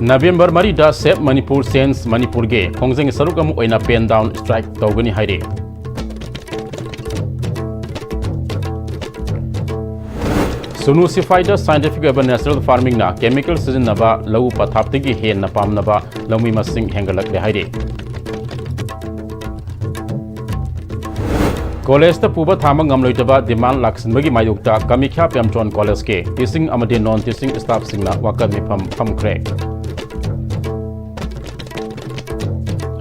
November Marida Sep Manipur Sense Manipur Ge Khongjeng Sarukam Oina Pen Down Strike Togani Haide Sunusified Scientific Urban Natural Farming na Chemical Season Naba Lau Pathaptigi Hen Napam Naba Lami Masing Hengalak de Haide College the Puba Thamang Amloitaba demand Laxon Magi Mayukta Kamikha Pemtron College Ke Teaching Amadi non teaching staff Singna Wakami Pam Craig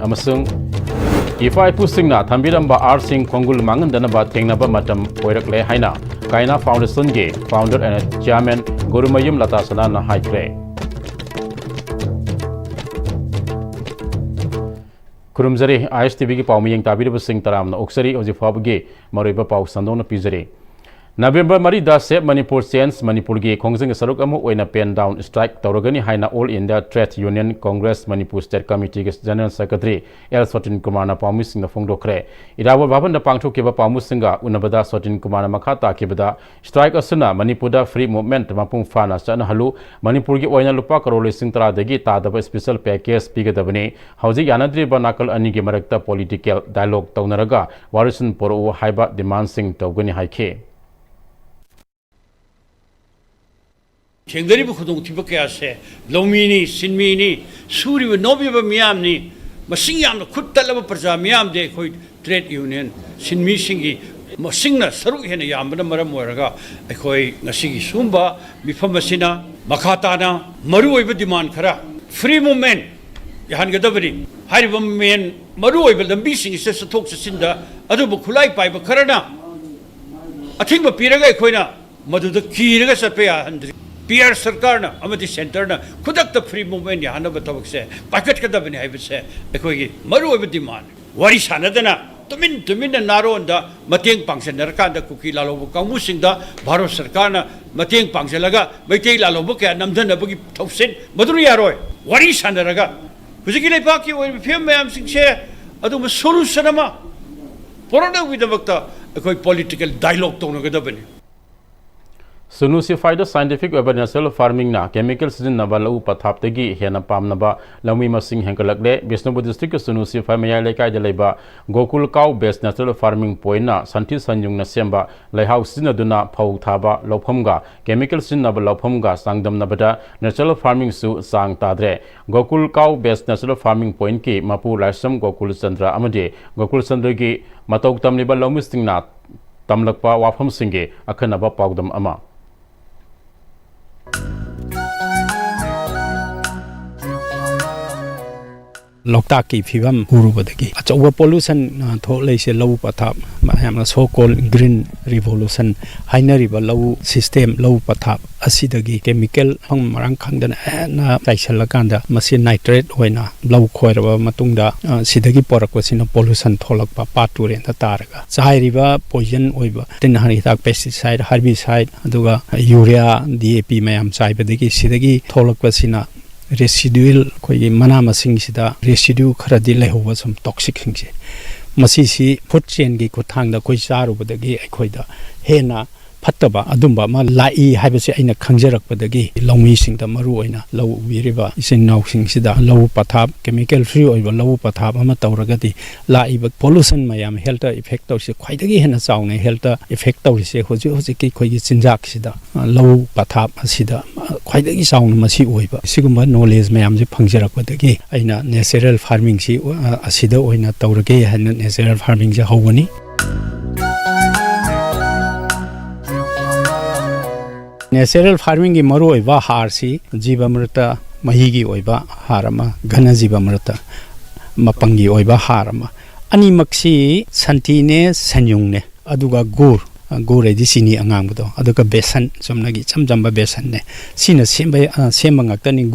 Amasung if I pusing na Thambiramba R Singh Kongul Mangan Danaba Tengnaba Matam Oirakle Haina Kaina Foundation Ge founder and chairman Gurumayum Latasana na High Craig Kurumzari ISTV ki Paumiyang Tabiraba Singh Taram na Oksari Ozifabge Mariba Pau Sandona Pizari November Marida Sep Manipur Sense Manipur Ge Khongjeng Sarukamu Oina Pen Down Strike Tauragani Haina All India Trade Union Congress Manipur State Committee General Secretary L. Sotin Kumar na Paumu Singh na Phongdokre Irawa Baban na Pangthokeba Paumu Singha Unabada Sotin Kumar na Makhata Kibada Strike asuna Manipurda Free Movement Mapung Fana Chana Halu Manipur Ge Oina Lupa Karol Singh Tara Dagi Tadaba Special Package Pigadabani Hauji Yanadri Banakal Ani Ge Marakta Political Dialogue Taunaraga Warisun Poro Haiba Demand Singh Togani Haike Chengari Bukudung Tibakase, Lomini, Sinmini, Suri with Nobiba Miamni, Masingam, Kutalaba Praza Miam de Hoyt Trade Union, Sinmi Singi, Masingna, Saruhena Yamana Maramoraga, Ekoi, Nasigi Sumba, Bifamasina, Makatana, Maru demand Kara, free movement, Yahangadabari, Haribam men, Maru the missing says to talk to Sinda, Adubukulai by Bakarana. I think the Piraga Koina, Madu the Kiraga Sapea. PR Sarkarna, Amati Centerna, Kudak free movement, Yanaba say, Packet Kadabini, I would say, Ekoi, Maru with demand. What is Hanadana? To mean the narrow and the Mating Panks and Narkanda Kuki Lalo Kamusing the Baro Sarkana, Mating Pangselaga, Mate Lalo Buka, Namdana Buki Topsin, Madruya Roy. What is Hanaraga? Physical Paki will be Pm sing share, Adum Sulu Sanama. Porona with the Vakta, a political dialogue to Nagadabani. Sunusified Scientific Urban Natural Farming na Chemical Season Naba Lau Pathaptagi Hena Pam Naba Lami Masing Hengalakde Bisnobu District Sunusify Mayaleka Jaleba Gokul Cow Based Natural Farming Poina Santi Sanjung Nasemba Laihouse Sinaduna Pau Thaba Lophamga Chemical Season Naba Lophamga Sangdam Nabada Natural Farming Su Sang Tadre Gokul Cow Based Natural Farming Point Ki Mapu Laisam Gokul Chandra Amade Gokul Chandra Ki Matok Tamliba Lomisting na Tamlakpa Wafam Singe Akanaba Pagdam Ama Loktaki Fivam Urubadagi. Achawa pollution Tolese low patap, Maham so called green revolution, Hainariba low system low patap, acidagi, chemical hung Marankandan and Taishalakanda, Machine nitrate, Wena, low coiraba Matunda, Sidagi Porakwasino pollution Tolakpa Patur and the Taraga. Sahariba, poison oiba, then Hanitak pesticide, herbicide, Aduga, urea, DAP Mayam Saibadigi, Sidagi, Tolakwasina. Residual koi manama singida residue kharadi lehowa some toxic things masisi food chain gi ko thangda koi charubadagi aikhoida hena Pataba Adumba ma lai habase aina khangjarak padagi lawmi singda maru oina law wiriba isin naw singsida law pathap chemical free oiba law pathap ama tawragati lai ba pollution mayam health effect tawse khwaidagi hena chawnga health effect tawse hoji ki khoigi chinjak sida law pathap asida khwaidagi chawnga masi oiba sigumba knowledge mayam je phangjarak padagi aina natural farming si asida oina tawrage hena natural farming je hawani Natural farming ki maru oiba harsi jibamrata mahigi oiba harama ghana jibamrata mapangi oiba harama ani maksi santine sanyungne aduga gur edi sini angangbudo aduga besan somnagi chamjamba besan ne sina semba tani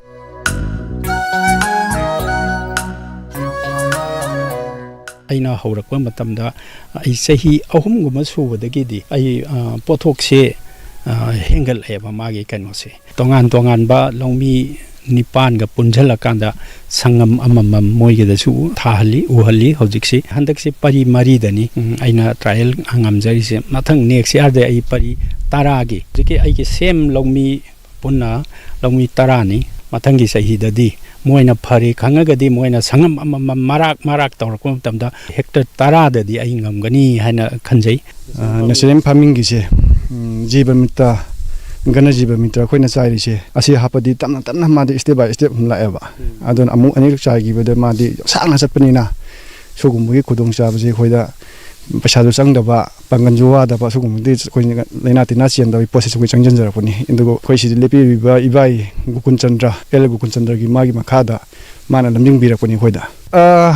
aina haurakwa matamda ai sahi ahum guma subadagi di ai pothokse Hengal eba magi kanose tongan ba longmi nipan ga punjalakanda sangam amamam moige da su thahali uhali hojiksi handakse pari mari dani aina trial angam jari se mathang next year de ai pari taragi jike ai ke same longmi punna longmi tarani ꯃꯊꯪꯒꯤ ꯆꯍꯤꯗꯗꯤ ꯃꯣꯏꯅ ꯐꯔꯦ ꯈꯪꯉꯒꯗꯤ ꯃꯣꯏꯅ ꯁꯪꯉꯝ ꯑꯃꯃꯝ ꯃꯔꯥꯛ ꯇꯧꯔꯛꯄ ꯃꯇꯝꯗ hectare 10ꯗꯗꯤ ꯑꯩ ꯉꯝꯒꯅꯤ ꯍꯥꯏꯅ ꯈꯟꯖꯩ ꯅꯦꯆꯔꯦꯜ ꯐꯥꯔꯃꯤꯡꯒꯤꯁꯦ ꯖꯤꯕ ꯃꯤꯇ꯭ꯔ ꯒꯅꯖꯤꯕ ꯃꯤꯇ꯭ꯔ ꯑꯩꯈꯣꯏꯅ ꯆꯥꯏꯔꯤꯁꯦ ꯑꯁꯤ ꯍꯥꯞꯄꯗꯤ ꯇꯞꯅ ꯃꯥꯗꯤ ꯁ꯭ꯇꯦꯞ ꯕꯥꯏ ꯁ꯭ꯇꯦꯞ ꯂꯥꯛꯑꯦꯕ ꯑꯗꯨꯅ ꯑꯃꯨꯛ ꯑꯅꯤꯔꯛ ꯆꯥꯏꯈꯤꯕꯗ ꯃꯥꯗꯤ ꯁꯥꯡꯅ ꯆꯠꯄꯅꯤꯅ ꯁꯤꯒꯨꯝꯕꯒꯤ ꯈꯨꯗꯣꯡꯆꯥꯕꯁꯦ ꯑꯩꯈꯣꯏꯗ ꯄꯩꯁꯥꯁꯨ ꯆꯪꯗꯕ ꯄꯥꯡꯒꯜꯁꯨ ꯋꯥꯗꯕ ꯁꯤꯒꯨꯝꯕꯗꯤ ꯑꯩꯈꯣꯏꯅ ꯂꯩꯅꯥ ꯇꯤꯟꯅꯥ ꯆꯦꯟꯗꯕ ꯄꯣꯠꯁꯦ ꯑꯩꯈꯣꯏ ꯆꯪꯁꯤꯟꯖꯔꯛꯄꯅꯤ ꯑꯗꯨꯒ ꯑꯩꯈꯣꯏ ꯁꯤꯗ ꯂꯦꯞꯄꯤꯔꯤꯕ ꯏꯕꯥꯏ ꯒꯣꯀꯨꯜꯆꯟꯗ꯭ꯔ ꯑꯦꯜ ꯒꯣꯀꯨꯜꯆꯟꯗ꯭ꯔꯒꯤ ꯃꯥꯒꯤ ꯃꯈꯥꯗ ꯃꯥꯅ ꯂꯝꯖꯤꯡꯕꯤꯔꯛꯄꯅꯤ ꯑꯩꯈꯣꯏꯗ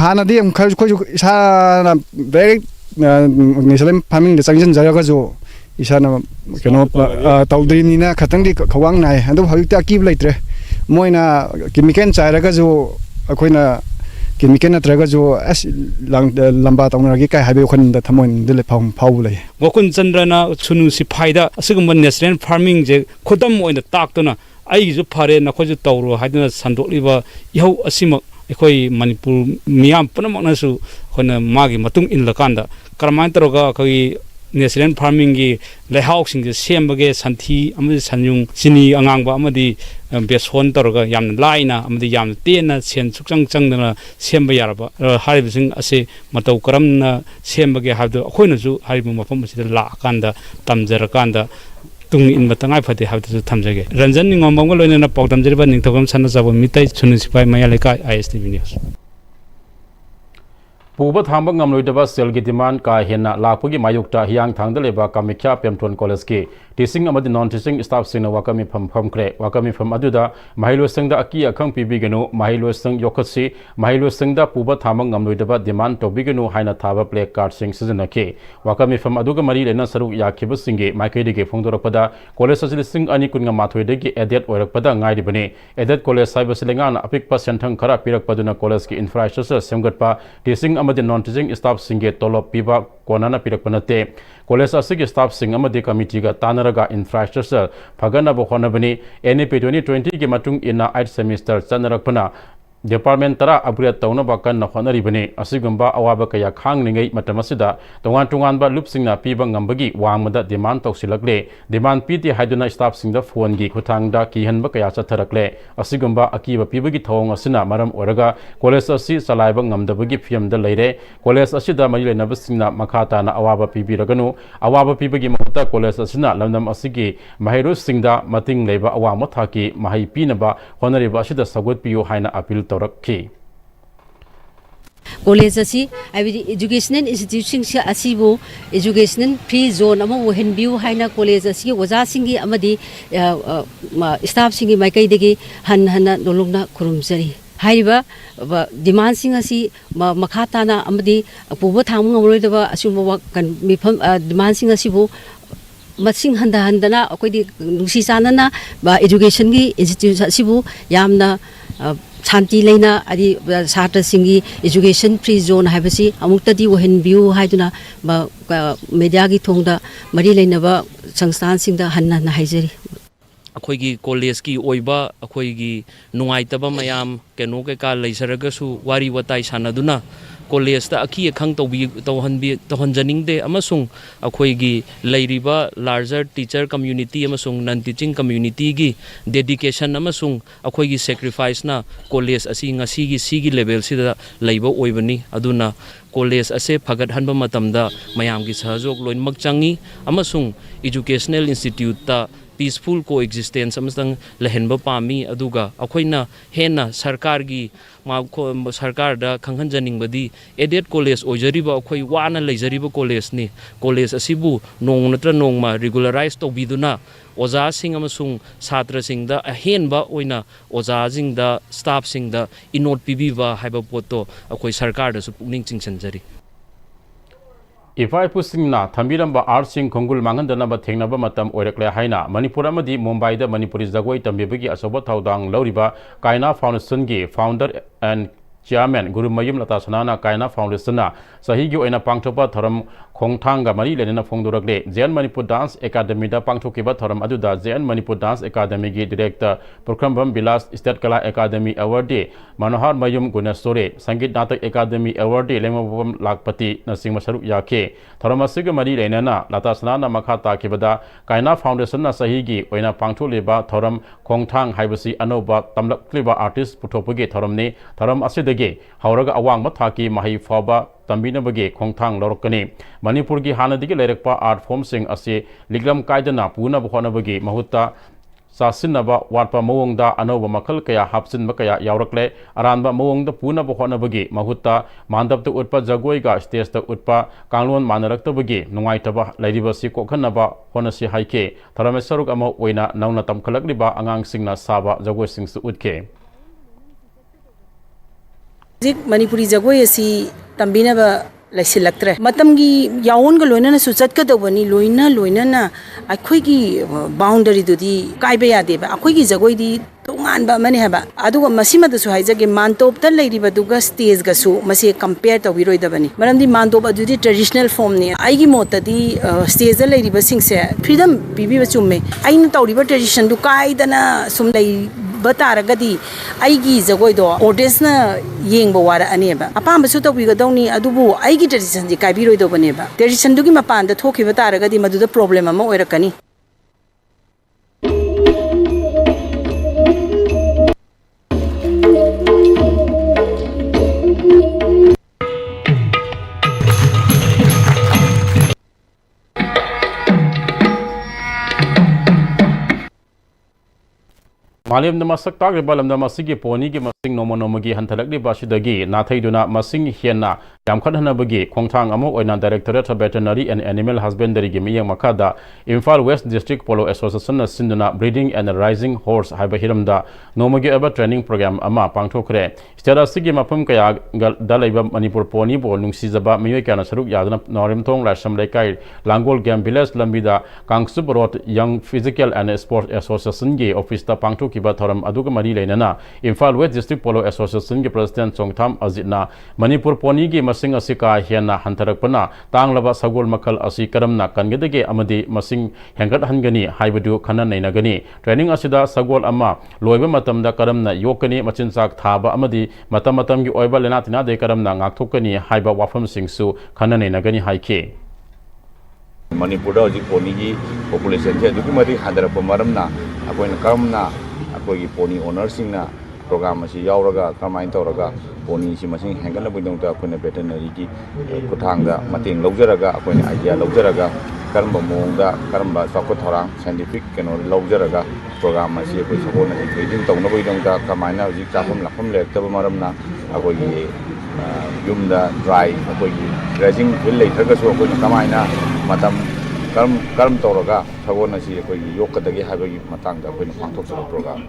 ꯍꯥꯟꯅꯗꯤ ꯑꯃꯨꯛ ꯑꯩꯈꯣꯏꯁꯨ ꯏꯁꯥꯅ ꯗꯥꯏꯔꯦꯛ ꯅꯦꯆꯔꯦꯜ ꯐꯥꯔꯃꯤꯡꯗ ꯆꯪꯁꯤꯟꯖꯔꯒꯁꯨ ꯏꯁꯥꯅ ꯀꯩꯅꯣ ꯇꯧꯗ꯭ꯔꯤꯕꯅꯤꯅ ꯈꯤꯇꯪꯗꯤ ꯈꯧꯋꯥꯡ ꯅꯥꯏ ꯑꯗꯨꯕꯨ ꯍꯧꯖꯤꯛꯇꯤ ꯑꯀꯤꯕ ꯂꯩꯇ꯭ꯔꯦ ꯃꯣꯏꯅ ꯀꯦꯃꯤꯀꯦꯜ ꯆꯥꯏꯔꯒꯁꯨ ꯑꯩꯈꯣꯏꯅ ꯀꯦꯃꯤꯀꯦꯜ ꯅꯠꯇ꯭ꯔꯒꯁꯨ ꯑꯁ ꯂꯝꯕꯥ ꯇꯧꯅꯔꯒꯦ ꯀꯥꯏ ꯍꯥꯏꯕꯒꯤ ꯋꯥꯈꯜꯗ ꯊꯃꯣꯏꯗ ꯐꯥꯎꯕ ꯂꯩ ꯒꯣꯀꯨꯜꯆꯟꯗ꯭ꯔꯅ ꯁꯨꯅꯨ ꯁꯤꯐꯥꯏꯗ ꯑꯁꯤꯒꯨꯝꯕ ꯅꯦꯆꯔꯦꯜ ꯐꯥꯔꯃꯤꯡꯁꯦ ꯈꯨꯗꯝ ꯑꯣꯏꯅ ꯇꯥꯛꯇꯨꯅ ꯑꯩꯒꯤꯁꯨ ꯐꯔꯦ ꯅꯈꯣꯏꯁꯨ ꯇꯧꯔꯣ ꯍꯥꯏꯗꯨꯅ ꯁꯟꯗꯣꯛꯂꯤꯕ ꯏꯍꯧ ꯑꯁꯤꯃꯛ ꯑꯩꯈꯣꯏ ꯃꯅꯤꯄꯨꯔ ꯃꯤꯌꯥꯝ ꯄꯨꯝꯅꯃꯛꯅꯁꯨ ꯑꯩꯈꯣꯏꯅ ꯃꯥꯒꯤ ꯃꯇꯨꯡ ꯏꯜꯂꯀꯥꯟꯗ ꯀꯔꯝꯍꯥꯏꯅ ꯇꯧꯔꯒ ꯑꯩꯈꯣꯏꯒꯤ ꯅꯦꯆꯔꯦꯜ ꯐꯥꯔꯃꯤꯡꯒꯤ ꯂꯩꯍꯥꯎꯁꯤꯡꯁꯦ ꯁꯦꯝꯕꯒꯦ ꯁꯟꯊꯤ ꯑꯃꯗꯤ ꯁꯟꯌꯨꯡ ꯆꯤꯅꯤ ꯑꯉꯥꯡꯕ ꯑꯃꯗꯤ ꯕꯦꯁꯣꯟ ꯇꯧꯔꯒ ꯌꯥꯝꯅ ꯂꯥꯏꯅ ꯑꯃꯗꯤ ꯌꯥꯝꯅ ꯇꯦꯟꯅ ꯁꯦꯟ ꯁꯨꯛꯆꯪ ꯆꯪꯗꯅ ꯁꯦꯝꯕ ꯌꯥꯔꯕ ꯍꯥꯏꯔꯤꯕꯁꯤꯡ ꯑꯁꯤ ꯃꯇꯧ ꯀꯔꯝꯅ ꯁꯦꯝꯕꯒꯦ ꯍꯥꯏꯕꯗꯨ ꯑꯩꯈꯣꯏꯅꯁꯨ ꯍꯥꯏꯔꯤꯕ ꯃꯐꯝ ꯑꯁꯤꯗ ꯂꯥꯛꯑꯀꯥꯟꯗ ꯇꯝꯖꯔꯀꯥꯟꯗ ꯇꯨꯡ ꯏꯟꯕ ꯇꯉꯥꯏ ꯐꯗꯦ ꯍꯥꯏꯕꯗꯨꯁꯨ ꯊꯝꯖꯒꯦ ꯔꯟꯖꯟ ꯅꯤꯡꯉꯣꯝꯕꯝꯒ ꯂꯣꯏꯅꯅ ꯄꯥꯎꯗꯝꯖꯔꯤꯕ ꯅꯤꯡꯊꯧꯖꯝ ꯁꯅꯥꯖꯥꯎꯕ ꯃꯤꯇꯩ ꯁꯨꯅꯨ ꯁꯤꯐꯥꯏ ꯃꯌꯥ ꯂꯩꯀꯥꯏ ISTV ꯅ꯭ꯌꯨꯁ ꯄꯨꯕ ꯊꯥꯡꯕ ꯉꯝꯂꯣꯏꯗꯕ ꯁꯦꯜꯒꯤ ꯗꯤꯃꯥꯟ ꯀꯥ ꯍꯦꯟꯅ ꯂꯥꯛꯄꯒꯤ ꯃꯥꯌꯣꯛꯇ ꯍꯤꯌꯥꯡꯊꯥꯡꯗ ꯂꯩꯕ ꯀꯥꯃꯥꯈ꯭ꯌꯥ ꯄꯦꯝꯊꯣꯟ ꯀꯣꯂꯦꯖꯀꯤ ꯇꯤꯆꯤꯡ ꯑꯃꯗꯤ ꯅꯣꯟ ꯇꯤꯆꯤꯡ ꯁ꯭ꯇꯥꯐꯁꯤꯡꯅ ꯋꯥꯀꯝ ꯃꯤꯐꯝ ꯐꯝꯈ꯭ꯔꯦ ꯋꯥꯀꯝ ꯃꯤꯐꯝ ꯑꯗꯨꯗ ꯃꯍꯩꯂꯣꯏꯁꯪꯗ ꯑꯀꯤ ꯑꯈꯪ ꯄꯤꯕꯤꯒꯅꯨ ꯃꯍꯩꯂꯣꯏꯁꯪ ꯌꯣꯛꯈꯠꯁꯤ ꯃꯍꯩꯂꯣꯏꯁꯪꯗ ꯄꯨꯕ ꯊꯥꯡꯕ ꯉꯝꯂꯣꯏꯗꯕ ꯗꯤꯃꯥꯟ ꯇꯧꯕꯤꯒꯅꯨ ꯍꯥꯏꯅ ꯊꯥꯕ ꯄ꯭ꯂꯦ ꯀꯥꯔꯗꯁꯤꯡ ꯁꯤꯖꯤꯟꯅꯈꯤ ꯋꯥꯀꯝ ꯃꯤꯐꯝ ꯑꯗꯨꯒ ꯃꯔꯤ ꯂꯩꯅ ꯁꯔꯨꯛ ꯌꯥꯈꯤꯕꯁꯤꯡꯒꯤ ꯃꯥꯏꯀꯩꯗꯒꯤ ꯐꯣꯡꯗꯣꯔꯛꯄꯗ ꯀꯣꯂꯦꯖ ꯑꯁꯤ 2012ꯗꯒꯤ ꯑꯦꯗꯦꯠ ꯑꯣꯏꯔꯛꯄꯗ ꯉꯥꯏꯔꯤꯕꯅꯤ ꯑꯦꯗꯦꯠ ꯀꯣꯂꯦꯖ ꯍꯥꯏꯕꯁꯤ ꯂꯩꯉꯥꯛꯅ ꯑꯄꯤꯛꯄ ꯁꯦꯟꯊꯪ ꯈꯔ ꯄꯤꯔꯛꯄꯗꯨꯅ ꯀꯣꯂꯦꯖꯀꯤ ꯏꯟꯐ꯭ꯔꯥꯁ꯭ꯇ꯭ꯔꯛꯆꯔ ꯁꯦꯝꯒꯠꯄ ꯇꯤꯆꯤꯡ ꯑꯃꯗꯤ ꯅꯣꯟ ꯇꯤꯆꯤꯡ ꯁ꯭ꯇꯥꯐꯁꯤꯡꯒꯤ ꯇꯣꯂꯣꯞ ꯄꯤꯕ ꯀꯣꯟꯅꯅ ꯄꯤꯔꯛꯄ ꯅꯠꯇꯦ ꯀꯣꯂꯦꯖ ꯑꯁꯤꯒꯤ ꯁ꯭ꯇꯥꯐꯁꯤꯡ ꯑꯃꯗꯤ ꯀꯃꯤꯇꯤꯒ ꯇꯥꯟꯅꯔꯒ ꯏꯟꯐ꯭ꯔꯥꯁ꯭ꯇ꯭ꯔꯛꯆꯔ ꯐꯒꯠꯅꯕ ꯍꯣꯠꯅꯕꯅꯤ NEP 2020ꯒꯤ ꯃꯇꯨꯡ ꯏꯟꯅ 8th ꯁꯦꯃꯤꯁꯇꯔ ꯆꯠꯅꯔꯛꯄꯅ ꯗꯤꯄꯥꯔꯠꯃꯦꯟ 10 ꯑꯞꯒ꯭ꯔꯦꯗ ꯇꯧꯅꯕ ꯀꯟꯅ ꯍꯣꯠꯅꯔꯤꯕꯅꯤ ꯑꯁꯤꯒꯨꯝꯕ ꯑꯋꯥꯕ ꯀꯌꯥ ꯈꯥꯡꯂꯤꯉꯩ ꯃꯇꯝ ꯑꯁꯤꯗ ꯇꯣꯉꯥꯟꯕ ꯂꯨꯞꯁꯤꯡꯅ ꯄꯤꯕ ꯉꯝꯕꯒꯤ ꯋꯥꯡꯃꯗ ꯗꯤꯃꯥꯟ ꯇꯧꯁꯤꯜꯂꯛꯂꯦ ꯗꯤꯃꯥꯟ ꯄꯤꯗꯦ ꯍꯥꯏꯗꯨꯅ ꯁ꯭ꯇꯥꯐꯁꯤꯡꯗ ꯐꯣꯟꯒꯤ ꯈꯨꯠꯊꯥꯡꯗ ꯀꯤꯍꯟꯕ ꯀꯌꯥ ꯆꯠꯊꯔꯛꯂꯦ ꯑꯁꯤꯒꯨꯝꯕ ꯑꯀꯤꯕ ꯄꯤꯕꯒꯤ ꯊꯧꯑꯣꯡ ꯑꯁꯤꯅ ꯃꯔꯝ ꯑꯣꯏꯔꯒ ꯀꯣꯂꯦꯖ ꯑꯁꯤ ꯆꯂꯥꯏꯕ ꯉꯝꯗꯕꯒꯤ ꯐꯤꯚꯝꯗ ꯂꯩꯔꯦ ꯀꯣꯂꯦꯖ ꯑꯁꯤꯗ ꯃꯔꯤ ꯂꯩꯅꯕꯁꯤꯡꯅ ꯃꯈꯥ ꯇꯥꯅ ꯑꯋꯥꯕ ꯄꯤꯕꯤꯔꯒꯅꯨ ꯑꯋꯥꯕ ꯄꯤꯕꯒꯤ ꯃꯍꯨꯠꯇ ꯀꯣꯂꯦꯖ ꯑꯁꯤꯅ ꯂꯝꯗꯝ ꯑꯁꯤꯒꯤ ꯃꯍꯩꯔꯣꯏꯁꯤꯡꯗ ꯃꯇꯤꯡ ꯂꯩꯕ ꯑꯋꯥꯡꯕ ꯊꯥꯛꯀꯤ ꯃꯍꯩ ꯄꯤꯅꯕ ꯍꯣꯠꯅꯔꯤꯕ ꯑꯁꯤꯗ ꯁꯧꯒꯠꯄꯤꯌꯨ ꯍꯥꯏꯅ ꯑꯄꯤꯜ ꯇꯧꯔꯛꯈꯤ कॉलेज असी एजुकेशनल इंस्टीट्यूशन असीबु एजुकेशनल फ्री जोन अमा ओहनबिउ हाइना कॉलेज असी ओजा सिंगी अमदी स्टाफ सिंगी माइकैदगी हन हन नोलुंगना खुरुमजरी हाइबा डिमांड सिंग असी मखा ताना अमदी पुबो थांग ngमरोइदबा असुबा मिफम डिमांड सिंग असीबु मसिंग हंदना अकोइदि नुसी चानना एजुकेशन की इंस्टीट्यूशन असीबु यामना शांति लेना अदि छात्र सिंगी एजुकेशन फ्री जोन हाइबसी अमुक्तदी ओहनबिउ हाइदुना मीडिया की थोंगदा मरी लेनबा संस्थान सिंगदा हन्ना हाइजरी अखोइगी कॉलेज की ओइबा अखोइगी नुंगाइतबा मयाम केनो केका लेसरगसु वारी वताई सानदुना कॉलेज ता अखी अखंग तौहनजनिंगदे अमसुंग अखोइगी लैरिबा लार्जर टीचर कम्युनिटी अमसुंग नॉन टीचिंग कम्युनिटी की डेडिकेशन अमसुंग अखोइगी सैक्रिफाइस ना कॉलेज असी ngasiगी सिगी लेवल सिदा लैबा ओइबनी अदुना कॉलेज असे फगत हनबा मतमदा मयामगी सहयोग लोइनमक चंगी अमसुंग एजुकेशनल इंस्टीट्यूट ता पीसफुल को एक्जिस्टेंस अमसंग लहनबा पामी अदुगा अखोइना हेना सरकार की सरकार दा खंगहनजनिंगबदी एडेड कॉलेज ओजरिबा अखोइ वाना लेजरिबा कॉलेज नि कॉलेज असिबु नोंग नत्र नोंगमा रेगुलराइज तौबिदुना ओजा सिंग अमसुंग छात्र सिंगदा अहेनबा ओइना ओजा सिंगदा स्टाफ सिंगदा इनोट पिबिबा हाइबा पोतो अखोइ सरकार दसु पुनिंग चिंगसनजरी इफाई पुसिंगना थंबिरंबा आर्टसिंग खुंगुल मांगनदनबा थेंगनबा मतम ओइरक्ले हाइना मणिपुर अमदी मुंबईदा मणिपुरी जगोई तंबिबगी असोबा थौदांग लौरिबा कायना फाउंडेशन की फाउंडर एंड चेयरमैन गुरुमयुम लता सनाना कायना फाउंडेशन सही की ओइना पांगथोपा थरम खोंगथांग मरी लेना फोंदोरकले जेएन मणिपुर डांस एकेडमी दा पांगथोकिबा theorem अदुदा JN Manipur dance academy की डायरेक्टर पुरखरमबम बिलास स्टेट कला एकेडमी अवार्ड दे मनोहर मयुम गुणेश्वरे संगीत नाटक एकेडमी अवार्ड दे लेमबम लाखपति नसिंग मसरुक याखे थोरम असिग मरी लेना लता सनाना मखा ताकिबदा कायना फाउंडेशन ना सही की ओइना पांगथोलेबा थोरम खोंगथांग हाइबसी अनोबा तमलक्लिबा आर्टिस्ट पुथोपगे थोरमने थोरम असिदगे हौरगा अवांग थाकी मही फाबा तंबीनबगे खोंगथांग लौरकने मणिपुर की हानदिगे लेरकपा आर्ट फॉर्म सिंग असे लिग्लम कायदना पूनब होनबगे महुत्ता सासिनबा वाटपा मवोंगदा अनोब मखल कया हापसिनब कया यावरकले अरानबा मवोंगदा पूनब होनबगे महुत्ता मानदबत उत्पा जगोइगा स्टेजता उत्पा कांगलोन मानरक्तबगे नुंगाइतबा लैरिबसि कोखनबा होनसि हाइके थरमे सरुक अमा ओइना नौना तमखलकलिबा आंगांगसिंगना साबा जगोइसिंगसु उत्के मणिपुरी जगोई असी तंबीनबा लैसिलक्तरे मतमगी यावोनगा लोइनना सुचतकदबनी लोइना अखोइगी बाउंडरी दुदी कायबा यादेबा अखोइगी जगोइदी तोंगानबा मने हबा अदुगा मसिमदसु हाइजगे मानतोपता लैरिबदुगा स्टेजगसु मसे कंपेयर तविरोइदबनी मरमदी मानतोप अदुदी ट्रेडिशनल फॉर्म ने आइगी मोतदी स्टेज दा लैरिबा सिंगसे फ्रीडम पिबिबा चुम्मे आइना तौरिबा ट्रेडिशन दु कायदना सुम लै बतारगदी आइगी जगोइदो ऑडियंसना येंगबा वारा अनेबा अपामबसु तौबिगदौनी अदुबु आइगी ट्रेडिशन जी कायबिरोइदोबनेबा ट्रेडिशन दुगी मपानदा थोखिबा तारगदी मदुदा प्रॉब्लम अमा ओइरकनी मालेम नमस्क तागरिबा लमदा मसिगी पोनी की मसिंग नोमो नोमगी हंथलकलिबा सिदगी नाथैदुना मसिंग हेना यामखदहनबगी खोंगथांग अमो ओइना directorate of veterinary and animal husbandry की मियंग मखादा Imphal west district polo association न सिंदुना ब्रीडिंग एंड राइजिंग हॉर्स हाइबा हिरमदा नोमगी अबा ट्रेनिंग प्रोग्राम अमा पांगथोखरे स्टेरासिगी मफम कया दलैबा मणिपुर पोनी बो नुंगसिजबा मियोय क्याना सरुक यादना नोरिमथोंग लासम लेकाई लांगोल गेम विलेज लंबिदा Kangchup road young physical and sports association की ऑफिस ता पांगथोकिबा थोरम अदुगा मरी लेना Imphal west district polo association की प्रेसिडेंट चोंगथाम अजितना मणिपुर पोनी की मसिंग असिका हेना हंथरकपना तांगलबा सगोल मखल असि करमना कनगदगे अमदि मसिंग हेंगत हनगनी हाइबदु खनन नैनगनी ट्रेनिंग असिदा सगोल अमा लोइबा मतमदा करमना योकनी मचिनचाक थाबा अमदि मतम मतम की ओइबा लेना तिना दे करमना ngaktokani हाइबा वाफम सिंगसु खनन नैनगनी हाइके मणिपुर हजिक पोनी की पॉपुलेशन से अदुकी मरी हंदरप मरमना अकोइन करमना अकोगी पोनी ओनर सिंगना प्रोग्राम असी यावरगा करमाइन तौरगा पोनी सी मसिंग हेंगनबुदोंता अकोइन वेटरनरी की खुथांगदा मतेंग लौजरगा अकोइन आइडिया लौजरगा करम मोंगदा करम चाखो थोरांग साइंटिफिक केनो लौजरगा प्रोग्राम असी अकोइ सपोना ट्रेनिंग तौनबुदोंता करमाइना हजिक चाफम लाफम लेक्तब मरमना अकोगी युमदा ड्राई अकोगी ड्रेजिंग विल लेथरगसु अकोइन करमाइना मतम करम तौरगा सगोन असी अकोगी योकदगे हाबगी मतंगदा अकोइन पांथोकसब programme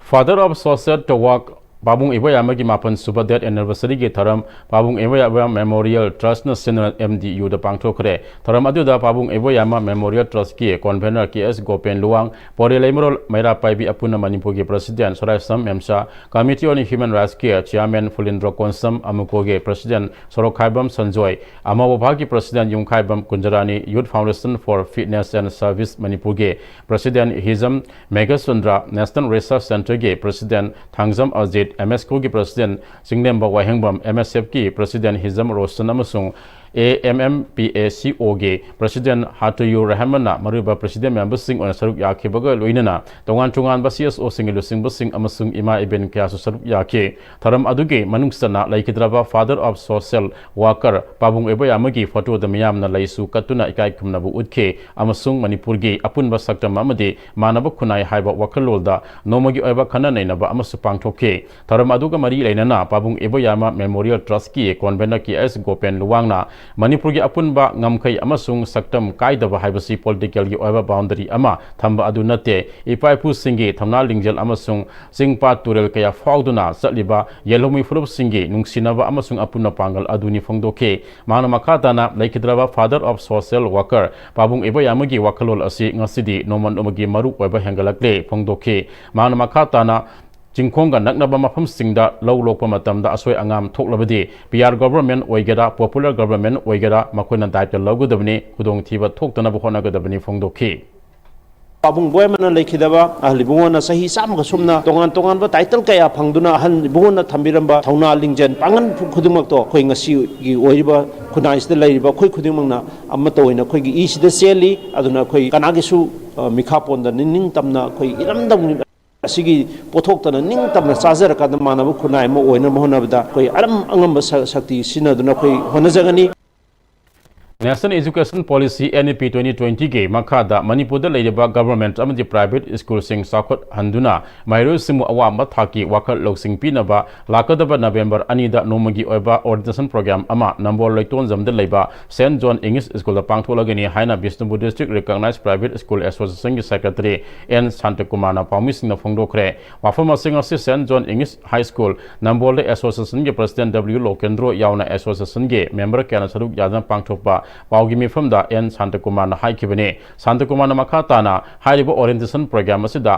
Father of Social to Work Babung Iboyama की मापन सुबह डेट एनिवर्सरी के थरम पाबुंग इबोयामा मेमोरियल ट्रस्ट न सिन MDU द पांगथोखरे थरम अदुदा पाबुंग इबोयामा मेमोरियल ट्रस्ट की कन्वेनर KS गोपेन लुवांग पोरेलेमरोल मैरा पाइबी अपुन मणिपुर के president Soraisam Memcha committee on human rights के चेयरमैन फुलिंद्रो कोनसम अमुको के प्रेसिडेंट सोरोखाइबम संजोय अमावोभा की president Yumkhaibam Kunjarani youth foundation for fitness and service Manipur के president Hijam Meghsundra national research centre के प्रेसिडेंट थांगजम अजित MSQ की प्रेसिडेंट सिंगनेम्बा वाहेंगबम MSF की प्रेसिडेंट हिजम रोशन अमसुंग AMMPACO के प्रेसिडेंट हाटुयु रहमना मरुबा प्रेसिडेंट मेंबर सिंग और सरुक याखेबगा लोइनना तोंगान तोंगान बा CSO सिंग लुसिंग बसिंग अमसुंग इमा इबेन क्यासु सरुक याखे थरम अदुगे मनुंगसना लाइकिद्राबा father of social worker Pabung एबयामगी फोटो द मियामना लाइसु कतुना इकाई खुमनाबु उदखे अमसुंग मणिपुर गे अपुनबा सक्तम अमदे मानब खुनाई हाइबा वखलोलदा नोमगी ओइबा खना नैनबा अमसु पांगथोखे थरम अदुगा मरी लेनना पाबुंग एबयामा मेमोरियल ट्रस्ट की कन्वेनर KS गोपेन लुवांगना मणिपुर की अपुनबा ngमखै अमसुंग सक्तम कायदबा हाइबसी पॉलिटिकल की ओइबा बाउंडरी अमा थंबा अदु नते इपाइपु सिंगे थमना लिंगजल अमसुंग सिंगपा तुरेल कया फाउदुना चलिबा येलोमी फुरुब सिंगे नुंगसिनबा अमसुंग अपुना पांगल अदुनी फोंदोखे मानो मखाताना लाइकिद्राबा father of social worker Pabung एबयामगी वखलोल असि ngसिदी नोमन ओमगी मरु ओइबा हेंगलक्ले फोंदोखे मानो मखाताना चिंखोंगा नकनबा मफमसिंगदा लौ लोकपा मतमदा असोय अंगाम थोकलबदि पीआर गवर्नमेंट ओइगेरा पॉपुलर गवर्नमेंट ओइगेरा मखोयना दायित्व लौगदबनि खुदोंथिबा थोक्तनबा होनागदबनि फोंदोखि Abung boy mana lekidaba ahli bungona sahi sam ga sumna tongan ba title kaya phangduna ahal bungona thambiramba thauna lingjen pangan khudumak to khoi ngasi gi oiba khunais de leiba khoi khudumangna amma to oina khoi gi is de seli aduna khoi kanagi su mikha ponda ning tamna khoi iramdam asigi pothok tana ning tamna chajar ka da manaba khunai mo oina mohna bada khoi aram angamba sakti sinaduna khoi honajagani National Education Policy NEP 2020 के मखादा मणिपुर लेरिबा government अमदि private school सिंग साखत हंदुना माइरो सिमु अवाम थाकी वाखल लोकसिंग पिनबा लाकदबा नवंबर अनिदा नोमगी ओबा ऑर्डिनेशन प्रोग्राम अमा नंबर लेटोन जमद लेबा सेंट जॉन इंग्लिश स्कूल पांगथोलगनी हाइना Bishnupur district recognised private school association की सेक्रेटरी एन शांतकुमार पाउमिसिंग फोंदोखरे वाफम सिंग saint John English high school number association के प्रेसिडेंट डब्ल्यू लोकेंद्रो यावना एसोसिएशन के मेंबर केना सरुक यादन पांगथोपा पाउगी मिफमदा एन शांतकुमार हाइखिबने शांतकुमार मखा ताना हाइरिबो ओरिएंटेशन प्रोग्राम असिदा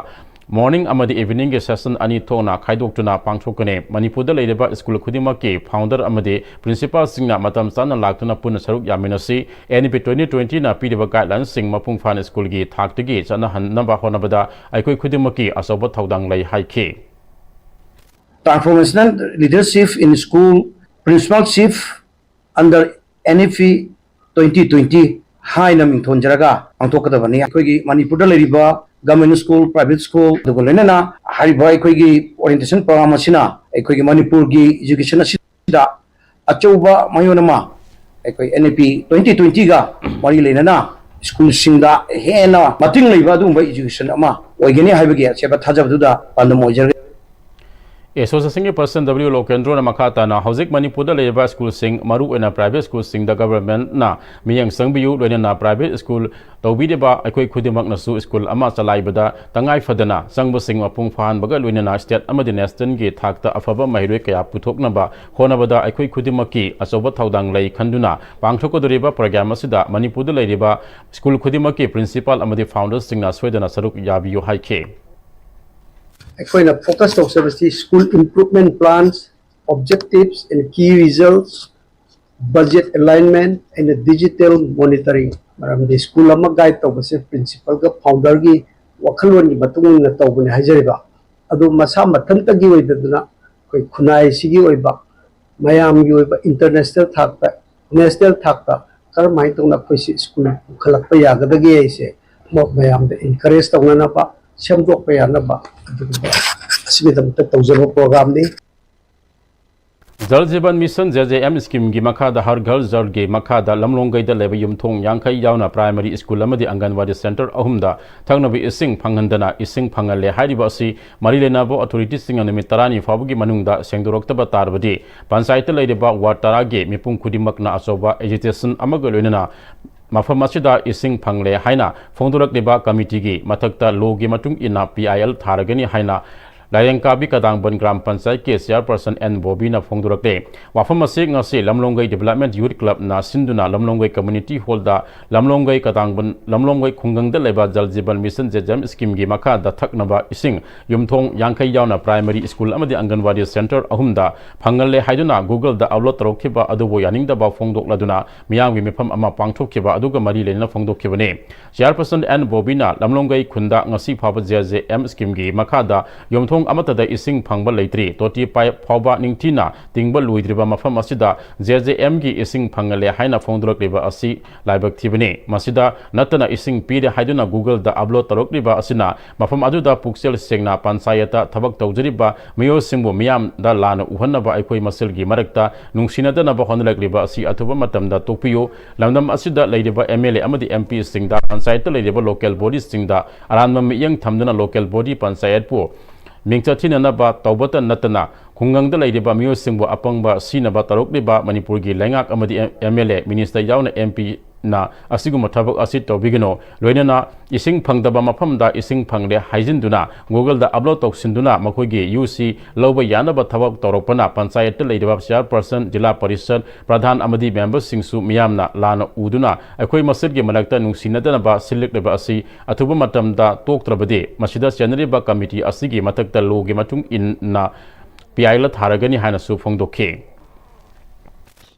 मॉर्निंग अमदी इवनिंग के सेशन अनि थोना खाइदोक्तुना पांगथोकने मणिपुर लेरिबा स्कूल खुदिमकी फाउंडर अमदी प्रिंसिपल सिंगना मतम चाना लाक्तुना पुन सरुक यामिनसी एनपी 2020 ना पीरिबा गाइडलाइंस सिंग मपुंग फान स्कूल की थाक्तगी चना हन्नबा होनबदा अखोय खुदिमकी असोब थौदांग लै हाइखे transformational leadership in school principalship under NFP 2020 हाई नमिंग थोंजरगा अंतोकदबनी अखोगी मणिपुर लेरिबा गवर्नमेंट स्कूल प्राइवेट स्कूल दुगलेना हारिबा अखोगी ओरिएंटेशन प्रोग्राम असिना अखोगी मणिपुर की एजुकेशन असिदा अचौबा मयोनमा अखोई NFP 2020 गा मरी लेना स्कूल सिंगा हेना मतिंग लेबा दुंबा एजुकेशन अमा ओइगेनी हाइबगे सेबा थाजबदुदा पांदम ओइजर एसोसिएशन के पर्सन डब्ल्यू लोकेंद्रो मखाताना हौजिक मणिपुर लेबा स्कूल सिंग मरु ओना प्राइवेट स्कूल सिंग द गवर्नमेंट ना मियंग संगबियु लोइना प्राइवेट स्कूल तौबीदेबा अखोई खुदिमकनसु स्कूल अमा चलाइबदा तंगाई फदना संगब सिंग मपुंग फान बगा लोइना स्टेट अमदि नेशनल के थाकता अफबा महिरोय कया पुथोकनबा होनबदा अखोई खुदिमकी अचौब थौदांग लै खंदुना पांगथोकदोरिबा प्रोग्राम असिदा मणिपुर लेरिबा स्कूल खुदिमकी प्रिंसिपल अमदि फाउंडर सिंगना सोइदना सरुक याबियु हाइखे अखोइना फोकस तौसबसि school improvement plans objectives and key results budget alignment and digital monitoring मरमदि स्कूल अमा गाइड तौबसे प्रिंसिपल का फाउंडर की वखलवन की मतुंगना तौबने हाइजरिबा अदु मसा मथंतगी ओइदना कोई खुनाई सिगी ओइबा मयाम की ओइबा इंटरनेशनल थाकता नेशनल थाकता करमाइ तौना कोइसि स्कूल खलकपा यागदगे ऐसे मो मयाम दे इनकरेज तौनानाबा सेमदोकपा यानाबा असिमिदमत तौजबा प्रोग्राम नि जल जीवन मिशन JJM स्कीम की मखादा हर घर जल के मखादा लमलोंगैदा लेब युमथोंग यांखै यावना प्राइमरी स्कूल अमदि अंगनवाड़ी सेंटर अहुमदा थंगनबि इसिंग फंगहंदना इसिंग फंगले हारिबा असि मरि लेनाबो अथॉरिटी सिंग निमित 30 फाबगी मनुंगदा सेंगदोरक्तबा तारबदि पंचायत लेरिबा वार्ड 10 गे मिपुंग खुदिमकना अचौबा एजुकेशन अमग लोइनना मफम असिदा इसिंग फंगले हाइना फोंदोरक्लिबा कमिटी की मथक्ता लोगी मतुंग इना PIL थारगनी हाइना लायंकाबी कदांगबन ग्राम पंचायत के चेयरपर्सन एन बॉबी ना फोंदोरक्ले वाफम असे लमलोंगै डेवलपमेंट यूथ क्लब ना सिंधुना लमलोंगै कम्युनिटी हॉल दा लमलोंगै कदांगबन लमलोंगै खुंगंग दा लेबा जल जीवन मिशन JJM स्कीम की मखा दा थकनबा इसिंग युमथोंग यांखै यावना प्राइमरी स्कूल अमदि अंगनवाड़ी सेंटर अहुमदा फंगले हाइदुना गूगल दा अपलोड तरोखिबा अदुबो यानिंगदबा फोंदोकलदुना मियांगी मिफम अमा पांगथोखिबा अदुगा मरि लेना फोंदोखिबने चेयरपर्सन एन बॉबी ना लमलोंगै खुंदा ngasi फाब JJM स्कीम की मखा दा युमथोंग अमतदा इसिंग फंगबा लेत्री तोटी पाइप फावबा निंगथिना तिंगबा लुइद्रिबा मफम असिदा JJM की इसिंग फंगले हाइना फोंदोरक्लिबा असि लाइबक थिबने मसिदा नतना इसिंग पीरे हाइदुना गूगल दा अपलोड तरोक्लिबा असिना मफम अदुदा पुक्सेल सेंगना पंचायता थबक तौजरिबा मियो सिंगबो मियाम दा लाना उहन्नबा अखोई मसेल की मरक्ता नुंसिनदनबा होनलक्लिबा असि अथुबा मतमदा तोपियो लमदम असिदा लेरिबा MLA अमदि MP सिंगदा पंचायत लेरिबा लोकल बॉडी सिंगदा अरानम मियंग थमदना लोकल बॉडी पंचायत पो मिंगचथिनबा तौबत नतना खुंगंग लेरिबा मियो सिंगबो अपंगबा सीनबा तरोक्लिबा मणिपुर की लैंगाक अमदि MLA मिनिस्टर यावना MP na asiguma thabak asi tobigino loinana ising phangdaba mafamda ising phangre haijinduna Google da upload toksinduna makoigi UC loba yanaba thabak torokpana panchayat leidaba chairperson jila parishad pradhan amadi member singsu miyamna lana uduna akoi masjidge manakta nungsinadana silikba asi athuba matamda toktrabade masida chanariba committee asigi matakta loge matung inna PI tharagani haina su phongdokhe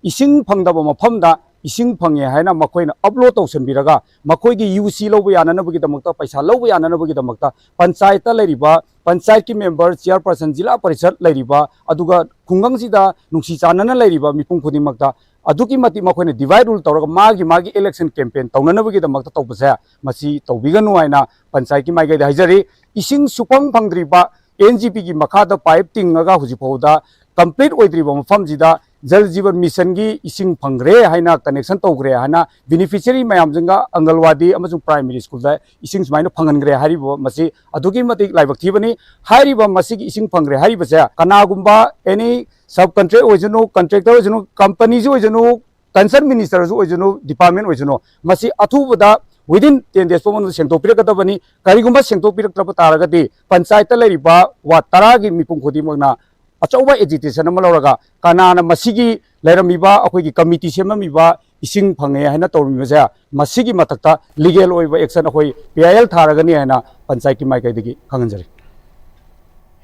ising phangdaba mafamda ising phangye haina makoina upload tawsenbiraga makoigi UC lobu yananabagi damakta paisa lobu yananabagi damakta panchayat leiriba panchayat ki member chairperson jila parishad leiriba aduga khungangsida nungsi chanana leiriba mipung khudimakta aduki mati makoina divide rule tawraga magi election campaign tawnanabagi damakta tawbasa masi tawbiganu haina panchayat ki maigai haijari ising supang phangdriba NGP ki makhada pipe tingaga hujipauda complete oidriba mafamjida Jal Jeevan Mission gi ising phangre haina connection togre hana beneficiary mayam jinga Angalwadi amasung primary school da ising smaina phangangre haribo masi adugi mati laibak thibani hariba masi gi ising phangre hariba sa kanagumba any sub contract ojunu contractor ojunu company ju ojunu concern minister ju ojunu department ojunu masi athubada within 10 days pomon sengtopirakatabani karigumba sengtopiraktraba taragati panchayat leiriba wa taragi mipung khodi magna achauba agitation amaloraga kanana masigi leiramiba akoigi committee semamiba ising phange haina tawrimisa masigi matakta legal oiba action akoi PIL tharagani haina panchayat ki maikai digi khanganjari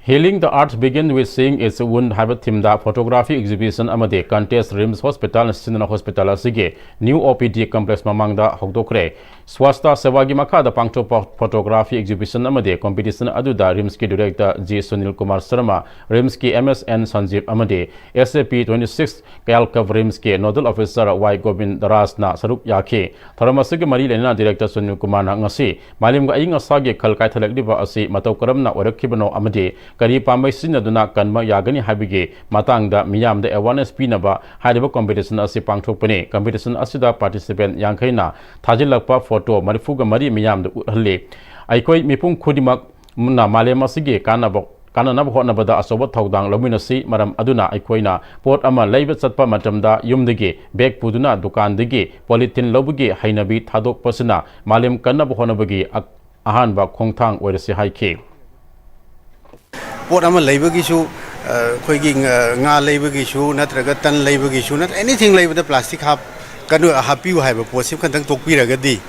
Healing the Arts begin with seeing its wound habit thimda photography exhibition amade contest RIMS Hospital Sinana Hospital asige new OPD complex mamangda hogdokre swasta sevagi makhada pangto photography exhibition amade competition aduda RIMS ki director G Sunil Kumar Sharma RIMS ki MSN Sanjeev amade SAP 26 Kalkav RIMS ki nodal officer Y Gobind Daras na saruk yakhe tharamasige mari lena director Sunil Kumar na ngasi malim ga inga sage khalkai thalakdiba asi matau karamna orakhibano amade Kari pamai sinaduna kanma yagani habige matangda miyamda awareness pinaba hariba competition asi pangthokpani competition asida participant yangkhaina thajilakpa photo marifuga mari miyamda uhalle aikoi mipung khudimak munna malem asige kananab hotnabada asoba thaudang lominasi maram aduna aikoina pot ama leiba chatpa matamda yumdege bag puduna dukandege polythene lobuge hainabi thadok pasina malem kanab honabagi ahanba khongthang oirasi haike pot ama leibagisu khoigi nga leibagisu natraga tan leibagisu nat anything leibada plastic hap kanu happy haiba posip kan tang tokpiragadi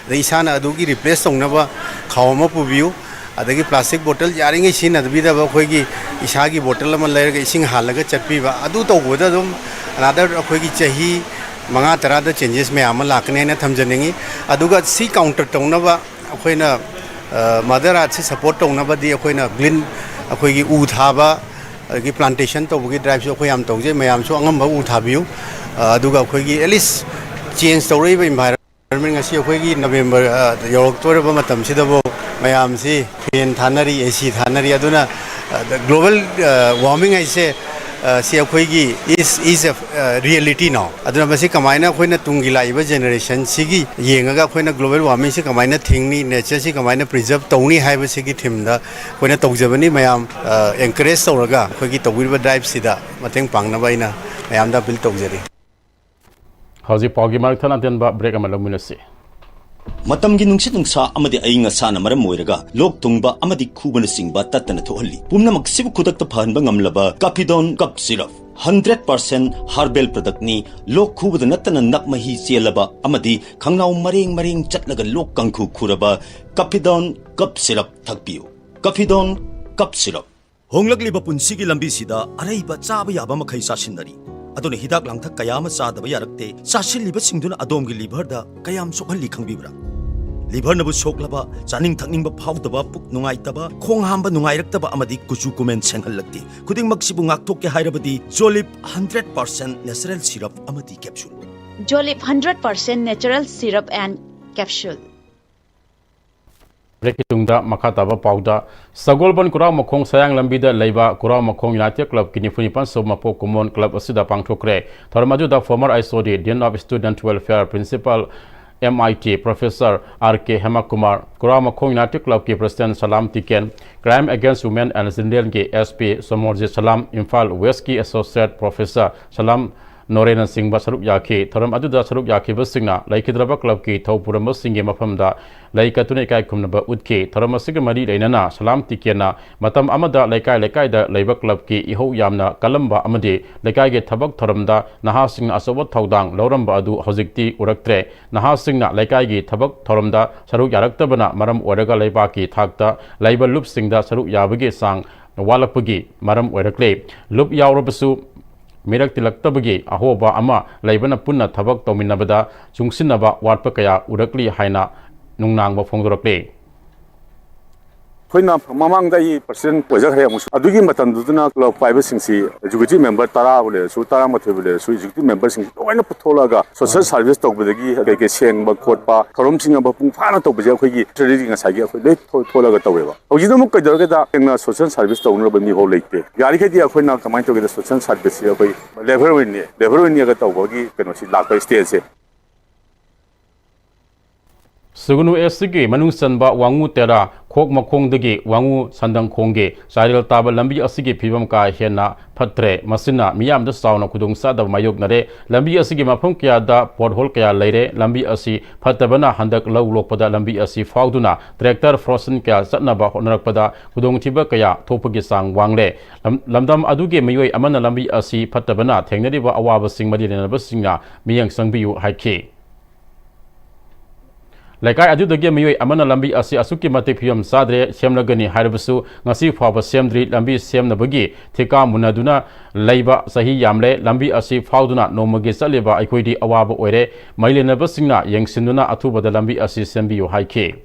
dei sana adugi replace tongnaba khawma pubiu adagi plastic bottle yaringai sin adbida ba khoigi isagi bottle ama leiraga ising halaga chatpiba adu tawboda dum another khoigi chahi manga tarada changes me ama lakne na thamjaningi aduga si counter tongnaba khoina mother art support tongnaba di khoina green अखोई उ थाबा की plantation तौबगी drive से अखोई हम तौजे ma'am so अंगम उ थाबियु अदुगा अखोई at least change तौरैब environment असी अखोई नवेंबर यौरक्तोरब मतम सिदबो मैम से फैन थानरी एसी थानरी अदुना ग्लोबल वार्मिंग ऐसे से अखोई इज अ रियलिटी नाउ अदुना बसी कमाइना अखोइना Tungi Laiba generation सिगी येंगा अखोइना global warming से कमाइना थिंगनी नेचर से कमाइना प्रिजर्व तौनी हाइबा सिगी थिमदा अखोइना तौजबनी मयाम एनकरेज तौरगा अखोइगी तौबिबा ड्राइव सिदा मतेंग पांगनाबाइना मयामदा बिल तौजरी हौजी पागी मारथना देनबा ब्रेक अमा लमुनसी मतमगी नुंगसी नुंगसा अमदि अइंग साना मरम मोइरगा लोक तुंगबा अमदि खुबन सिंगबा तत्तना थोहल्ली पुमनमक सिब खुदक त फहनबा ngamlaba Capidon cup syrup 100% herbal product ni lok khubada natana nakmahi chelaba amadi khangnaw mareng chatlaga lok kangkhu khuraba Capidon cup syrup thakpiu Capidon cup syrup honglakliba punsigi lambi sida araiba chaba yaba makhai sasinari adone hidak langthak kayama chadaba yarakte sasilliba singduna adomgi liver da kayam sokhalli khangbibra liver nabu soklaba chaning thakningba phawdaba puk nungaitaba khong hamba nungairakaba amadi kuchu kumen senghallakti khuding maksibu ngaktokke hairabadi Jolip 100% natural syrup amadi capsule Jolip 100% natural syrup and capsule Rekitungda makataba pauda Sagolban Kurau Makong Sayang Lambida Leiba Kurau Makong United Club Kinifunipan Somapo Kumon Club Asida Pangtokre Tharmaju the former ISOD Dean of Student Welfare Principal MIT Professor R.K. Hemakumar Kurau Makong United Club ki President Salam Tiken Crime Against Women and Zindel ki SP Somorji Salam Imphal West ki Associate Professor Salam Norena Singba Saruk Yaki, Thoram Aduda Saruk Yaki Basingna, like Hidraba Club Ki, Taupuram Singi Mafamda, like Katunikai Kumnaba Udki, Torama Sigamari Lenana, Salam Tikena, Matam Amada, Lekai the Labor Club Ki, Iho Yamna, Kalamba Amadi, Lekai Tabak Toramda, Nahasing Asawat Taudang, Loram Badu, Hozikti, Uraktre, Nahasingna, Lekai Tabak Toramda, Saruk Yaraktabana, Maram Oraga Lebaki, Takta, Labor Loop Singda, Saruk Yabagi Sang, Walapagi, Maram Orakle, Loop Yaurabasu. Mirak tilaktabagi ahoba ama laibana punna thabak tominabada chungsinaba watpa kaya urakli haina nungnangba phongdorakle Koina mamang dai percent poja khaya musu adugi matan duduna club five singsi executive member tara bole su tara mathe bole su executive member sing oina putholaga social service tawbadagi ke seng ba khotpa thorom singa ba pung phana tawbaje akhoi training nga sagi akhoi le tholaga taweba hojida muk kaidorga da engna social service tawna ba mi ho leite yari khedi akhoi na kamai tawge social service akhoi level win ga tawbagi keno si lakpa stage se Sugunu Esigi, Manung Sanba, Wangu Tera, Kok Makongdagi, Wangu Sandang Konge, Sairil Taba Lambi Asigi Pibam Ka Hena, Patre, Masina, Miam the Sauna Kudung Sada Mayog Nare, Lambi Asigi Mapunkia da, Port Holkaya Lere, Lambi Asi, Patabana, Handak Low Lopada, Lambi Asi, Fauduna, Director Frozen Kaya, Satnaba, Honorapada, Kudung Tibakaya, Topagisang, Wangle, Lamdam Aduge, Mayoi, Amana Lambi Asi, Patabana, Teneriva Awaba Sing Madina Basinga, Miang Sangbiu, Haike. Lekai adudagi miyoi amana lambi asi asuki mate phiyam sadre semlagani haibasu ngasi phaba semdri lambi semnabagi thika munaduna leiba sahi yamle lambi asi fauduna nomagi saleba aikoidi awaba oire mailenaba singna yengsinuna athubada lambi asi sembiu haike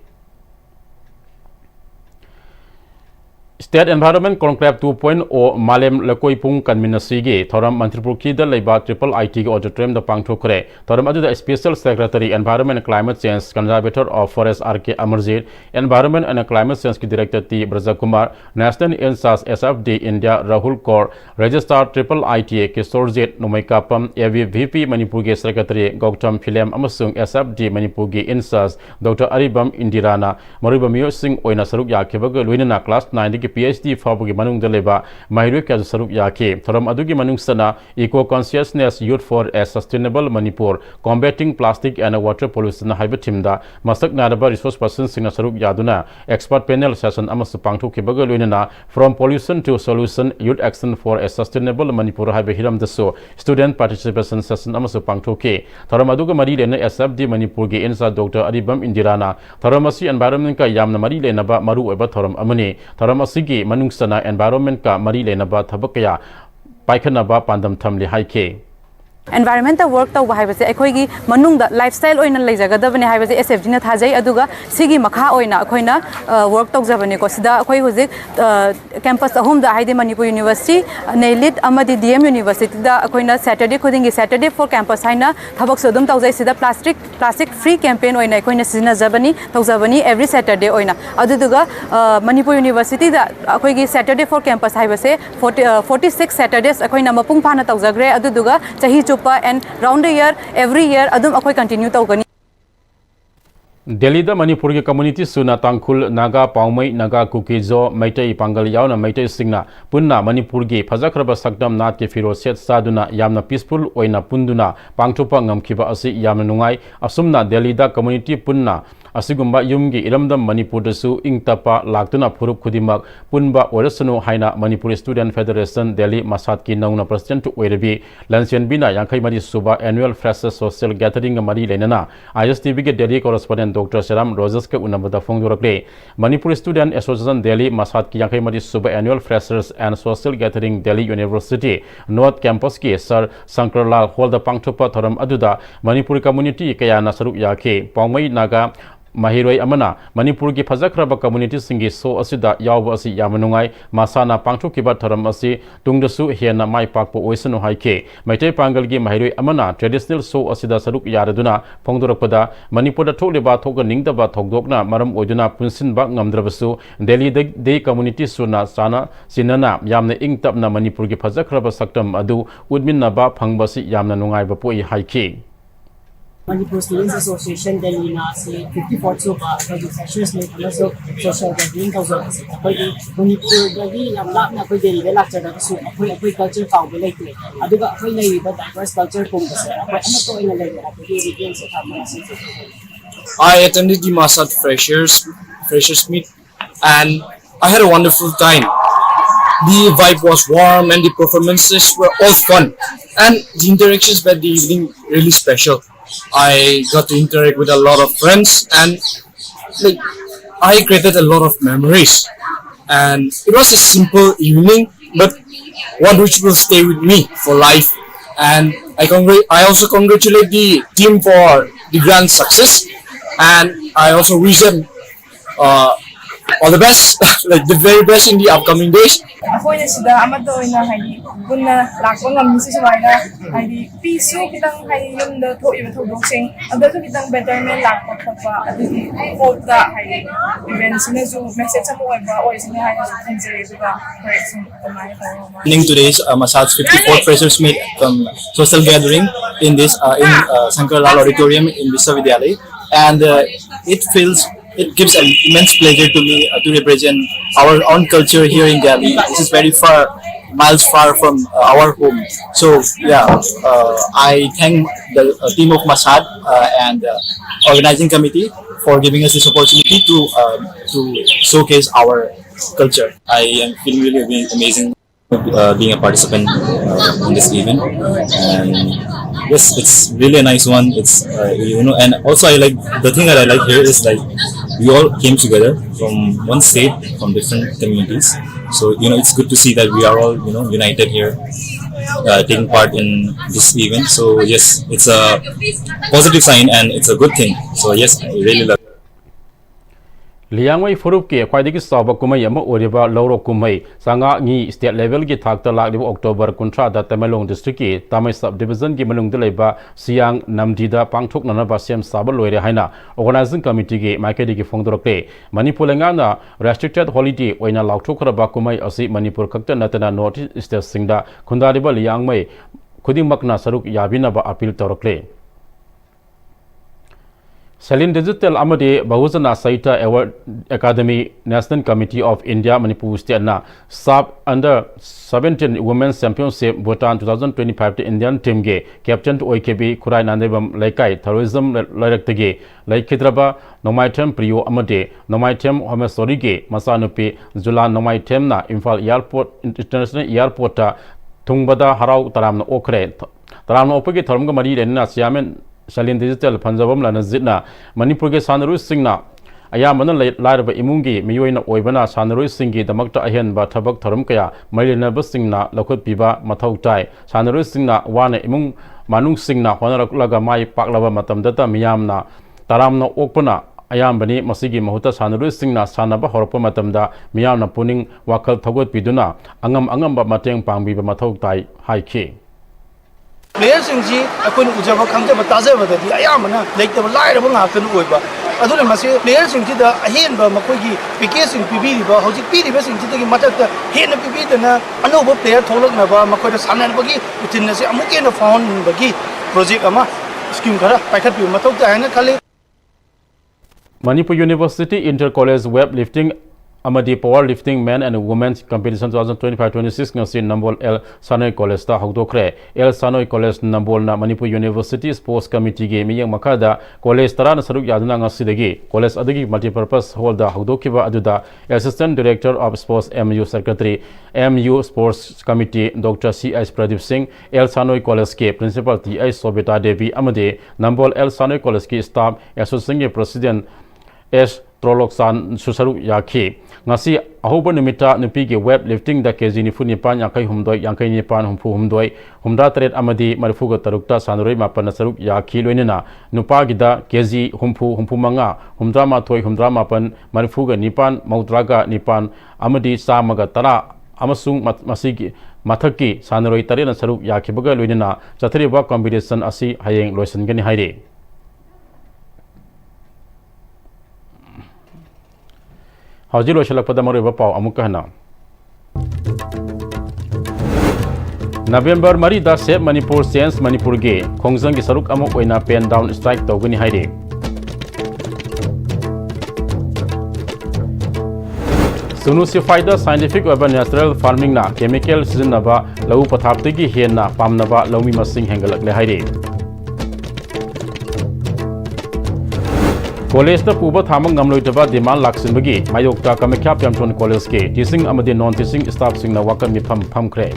State Environment Conclave 2.0 Malem Lakoi Pung Kanminasigi, Thoram Manipur Kida Leba Triple IT Auditorium the Pangtokre, Thoram Adu the Special Secretary Environment and Climate Change Conservator of Forest RK Amarjit, Environment and Climate Change Director T Braja Kumar, National INSAS SFD India Rahul Kaur, Registrar Triple IT Kisorjit Nomaikapam, AV VP Manipur Secretary Gautam Philem Amasung SFD Manipur INSAS Dr. Aribam Indirana, Maribamio Singh Oina Saruk Yakibaga Luina Class 9 PhD Fabugi Manung Deleva, Mahiru Saruk Yaki, Thoram Adugi Manungsana, Eco Consciousness Youth for a Sustainable Manipur, Combating Plastic and Water Pollution Hibatimda, Masak Nadaba Resource Person Sina Saruk Yaduna, Expert Panel Session Amasupangtu Kibaga Luina, From Pollution to Solution, Youth Action for a Sustainable Manipur Hibahiram Deso, Student Participation Session Amasupangtu K, Thoram Aduga Marilena SFD Manipur Insa Dr. Aribam Indirana, Thoramasi Environment Ka Yamna Marilenaba Maru Eba Thoram Amani, Thoramasi Manungsana Environment Ka Marilenaba Tabakaya, Paikanaba Pandam Tamli Haike. Environmental work to haibase akhoi manungda lifestyle oina leijagadabane haibase SFG na thajai aduga sigi makha oina akoina work to jabane ko sida akhoi hojik campus ahum da haide Manipur University Nailit amadi DM University da akoina Saturday khudingi Saturday for campus haina thabak sodum tawjai sida plastic free campaign oina akoina sina jabani every Saturday oina aduduga Manipur University da akhoi Saturday for campus haibase 46 Saturdays akoina mapung phana tawjagre aduduga chahi and round the year, every year, adum akhoi continue tawgani. Delhi da Manipur ki community suna tangkhul naga paumai naga kukizo maitai pangal yauna maitai singna punna Manipur gi phajakraba sakdam nat ke firo set saduna yamna peaceful oina punduna pangthopa ngamkhiba asi yamna nungai asumna Delhi da community punna asigumba yumgi iramdam Manipur dasu ingtapa laktuna phurup khudimak punba orasanu haina Manipur Student Federation Delhi Masat ki nauna president oirabi Lansian Bina Yankai Mari Suba annual freshers social gathering mari lenana ISTV ke Delhi correspondent Dr. Sharam Roses ke unamada phongdorakle Manipur Student Association Delhi Masat ki Yankai Mari Suba annual freshers and social gathering Delhi University North Campus ki Sir Sankarlal Hall da pangthopa thoram aduda Manipur community kaya na saruk yake paumai naga Mahiroi Amana, Manipur ki Phajakraba community singi so asida yawba asi yamanungai masana pangthokiba tharam asi tungdasu hena mai pakpo oisanu haike Maitai Pangal gi Mahiroi Amana traditional so asida saruk yaraduna phongdorakpada Manipur da tholiba thoga ningdaba thogdokna maram oiduna punsinba ngamdrabasu Delhi de community suna sana sinana yamna ingtapna Manipur ki Phajakraba saktam adu udminnaba phangbasi yamna nungai ba poi haike Manipur Students Association Delhi na si 54th so pa ko freshers meet also social gathering ka zo ko Manipur dagi yam lap na ko Delhi la cha da su ko culture ka bo lai tu aduga ko nei ba diverse culture ko ba sa ko ano to ina lai ba ko region sa ta ma si I attended the Masad freshers meet and I had a wonderful time. The vibe was warm and the performances were all fun and the interactions by the evening really special. I got to interact with a lot of friends and I created a lot of memories. And it was a simple evening, but one which will stay with me for life. And I also congratulate the team for the grand success, and I also wish them all the best, like the very best in the upcoming days. Ako sida amado ina hayi bunna lakbang ngam si sumaina hayi piso kitang hayi yung da tho iba tho doksing ado to kitang betterment lakpa khapa adi vote da hayi events na zo message sa mo ba o isina hayi sa tinjay ba correction tamay Attending today's Masad's 54th freshers meet social gathering in this Sankar Lal Auditorium in Viswavidyalaya, and it gives an immense pleasure to me to represent our own culture here in Delhi. This is very miles far from our home. So yeah, I thank the team of Masad and organizing committee for giving us this opportunity to showcase our culture. I am feeling really amazing being a participant in this event, and yes, it's really a nice one. It's and also the thing that I like here is we all came together from one state, from different communities. So it's good to see that we are all united here, taking part in this event. So yes, it's a positive sign and it's a good thing. So yes, I really love it. Liangway Furup ke Kwadi Saba Kumay Oriba Loro Kumay Sanga Ni State Level Gi Takta Lak October Contra that Tamalong District Tamai Subdivision Gimalung Deleba Siang Namdida Pangtok Nanaba Sem Sabaloy Haina Organizing Committee Ge Makedi Fondroke Manipulangana Restricted Holiday when a Lautokra Kumay Asi Manipur Kakta Natana North East Singda Kundariba Liangway Kuding Makna Saruk Yabinaba Appeal Torokle Salin Digital Amade Bahusana Saita Award Academy National Committee of India Manipur State na Sub Under 17 Women's Championship Bhutan 2025 Indian team ge Captain OKB Kurai Nandebam Laikai Terrorism Lairaktage Laikidraba Nomaitem Priyo Amade Nomaitem Homesorige Masanupi Zula Nomaitem na Imphal Airport International Airport Tungbada Harau Taramna Okre Taramna Opege Tharmga Mari Renna Siamen Salin Digital Panjabam Lana Zitna Manipur ge Sanaru Singna Ayamana Laraba Imungi Mioina Oibana Sanaru Singi the Makta Ahen ba Tabak Taramkaya Marina Busingna Lakut Piba Matau Tai Sanaru Singna Wana Imung Manung Singna Honaraklaga Mai Paklava Matam Data Miyamna Taramna Opana Ayambani Masigi Mahuta Sanaru Singna Sanaba Horopa Matamda Miyamna Puning Wakal Tagut Piduna Angam ba Mateng Pangbi Matau Tai Haiki Players in G, I couldn't Ujava come to Bataza, the Ayamana, like the light of an afternoon. I don't know, players in the Ahenba, Makogi, Picasso in Pibi, how you pity us into the Matata, Hen of Pibi, and a noble player told Nava, Makoda San and Bagi, within the Amukin of Fawn Bagi, Project Ama, Skim Kara, Pakapu, Matota, and Kali. Manipur University Inter-College Weightlifting Amadi Powerlifting Men and Women's Competition 2025-26 ngasi Nambol El Sanoi College ta hawdokre El Sanoi College Nambol na Manipur University Sports Committee ge miyang makada college tarana saruk yaduna ngasi degi college adagi multipurpose hall da hawdokiba aduda Assistant Director of Sports MU Secretary MU Sports Committee Dr. C.S. Pradeep Singh El Sanoi College ke Principal T.I. Sobita Devi amade Nambol El Sanoi College ke Staff Association ge President S. Troloksan Susaru Yaki Ngasi Ahoba Numita Nupigi Weightlifting da Kezi Nifu Nipan Yakai Humdoi Yankai Nipan Humpu Humdoi Humda Tret Amadi Marifuga Tarukta Sanuri Mapana Saruk Yaki Luinina Nupagida Kezi Humpu Manga Humdra Matoi Humdra Mapan Marifuga Nipan Maudraga Nipan Amadi Samaga Tara Amasung Masigi Mataki Sanuri Tarina Saruk Yaki Baga Luinina Chatriba Competition Asi Hayeng Loisan Gani Haide Hauji lo shalak pada mari bapau amuk kahna November Mari da Save Manipur Change Manipur ge Khongjang ki saruk amok oina pen down strike tawgani haire. Sunu sifaida scientific oba natural farming na chemical sizinaba lau pathaptagi henna pamnaba laumi masing hengalakle haire. College da puba thamang ngamloitaba demand laksinbagi mayokta Kamakya Pyamthon College ke teaching amadi non teaching staff sing na wakan mi phamkhre.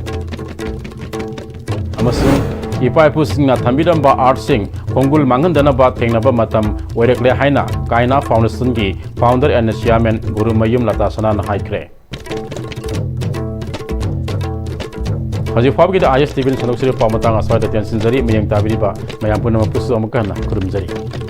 Amasung ipaipu sing na thambidamba art sing Kongul Mangandanaba Tengnaba Matam Werekle Haina Kaina Foundation gi founder and chairman Guru Mayum Latasana Haikre. Haji Fabgi the ISTV Sanok Siri Pamatang Aswada Tensin Zari Mayang Tabiriba Mayang Punama Pusu Amakana Kurumzari.